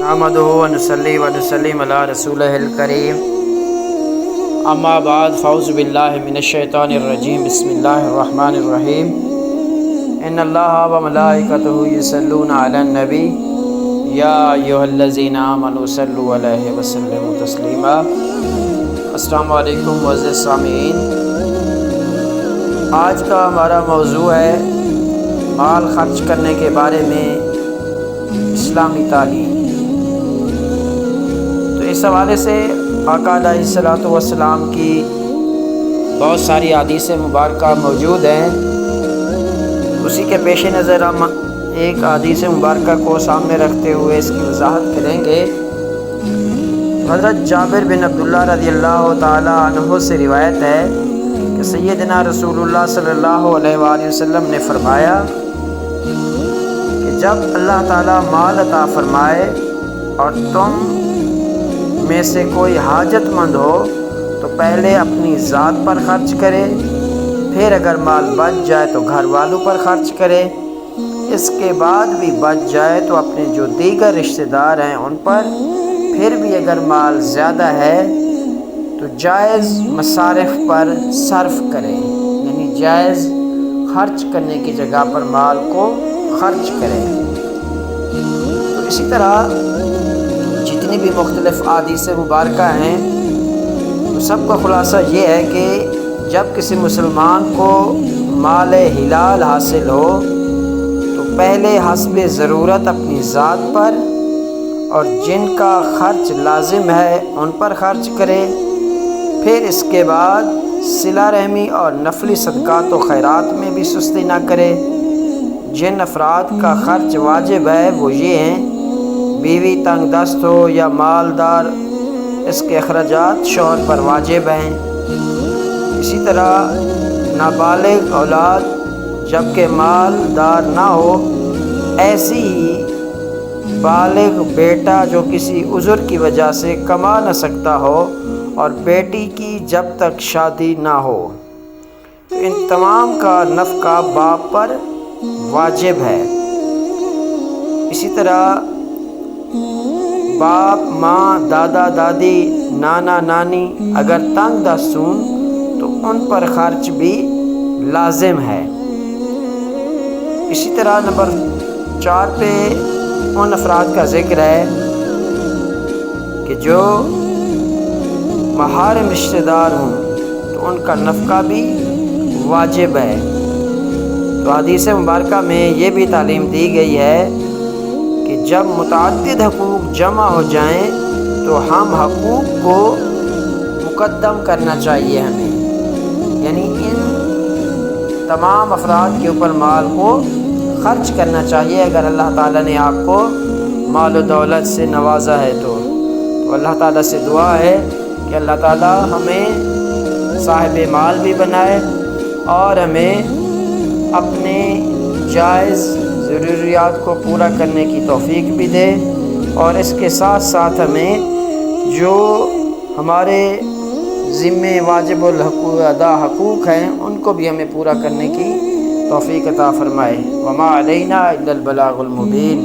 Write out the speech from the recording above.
نحمدہ و نصلی و نسلم علی رسولہ الکریم اما بعد فاعوذ باللہ من الشیطان الرجیم بسم اللہ الرحمن الرحیم ان اللہ و ملائکتہ یصلون علی النبی یا ایھا الذین آمنوا صلوا علیہ وسلموا تسلیما۔ السلام علیکم معزز سامعین، آج کا ہمارا موضوع ہے مال خرچ کرنے کے بارے میں اسلامی تعلیم۔ تو اس حوالے سے آقا علیہ الصلوۃ والسلام کی بہت ساری حدیث مبارکہ موجود ہیں، اسی کے پیش نظر ہم ایک حدیث مبارکہ کو سامنے رکھتے ہوئے اس کی وضاحت کریں گے۔ حضرت جابر بن عبداللہ رضی اللہ تعالی عنہ سے روایت ہے کہ سیدنا رسول اللہ صلی اللہ علیہ وآلہ وسلم نے فرمایا کہ جب اللہ تعالیٰ مال عطا فرمائے اور تم میں سے کوئی حاجت مند ہو تو پہلے اپنی ذات پر خرچ کرے، پھر اگر مال بچ جائے تو گھر والوں پر خرچ کرے، اس کے بعد بھی بچ جائے تو اپنے جو دیگر رشتہ دار ہیں ان پر، پھر بھی اگر مال زیادہ ہے تو جائز مصارف پر صرف کرے، یعنی جائز خرچ کرنے کی جگہ پر مال کو خرچ کرے۔ تو اسی طرح جتنی بھی مختلف احادیث مبارکہ ہیں تو سب کا خلاصہ یہ ہے کہ جب کسی مسلمان کو مال حلال حاصل ہو تو پہلے حسب ضرورت اپنی ذات پر اور جن کا خرچ لازم ہے ان پر خرچ کرے، پھر اس کے بعد صلہ رحمی اور نفلی صدقات و خیرات میں بھی سستی نہ کرے۔ جن افراد کا خرچ واجب ہے وہ یہ ہیں: بیوی تنگ دست ہو یا مالدار، اس کے اخراجات شوہر پر واجب ہیں۔ اسی طرح نابالغ اولاد جبکہ مالدار نہ ہو، ایسی ہی بالغ بیٹا جو کسی عذر کی وجہ سے کما نہ سکتا ہو اور بیٹی کی جب تک شادی نہ ہو، تو ان تمام کا نفقہ باپ پر واجب ہے۔ اسی طرح باپ، ماں، دادا دادی، نانا نانی اگر تنگ دست ہوں تو ان پر خرچ بھی لازم ہے۔ اسی طرح نمبر 4 پہ ان افراد کا ذکر ہے کہ جو محارم رشتہ دار ہوں تو ان کا نفقہ بھی واجب ہے۔ تو حدیث مبارکہ میں یہ بھی تعلیم دی گئی ہے کہ جب متعدد حقوق جمع ہو جائیں تو ہم حقوق کو مقدم کرنا چاہیے ہمیں، یعنی ان تمام افراد کے اوپر مال کو خرچ کرنا چاہیے۔ اگر اللہ تعالیٰ نے آپ کو مال و دولت سے نوازا ہے تو اللہ تعالیٰ سے دعا ہے کہ اللہ تعالیٰ ہمیں صاحب مال بھی بنائے اور ہمیں اپنے جائز ضروریات کو پورا کرنے کی توفیق بھی دے، اور اس کے ساتھ ساتھ ہمیں جو ہمارے ذمے واجب الحقوق ادا حقوق ہیں ان کو بھی ہمیں پورا کرنے کی توفیق عطا فرمائے۔ وما علینا الا البلاغ المبین۔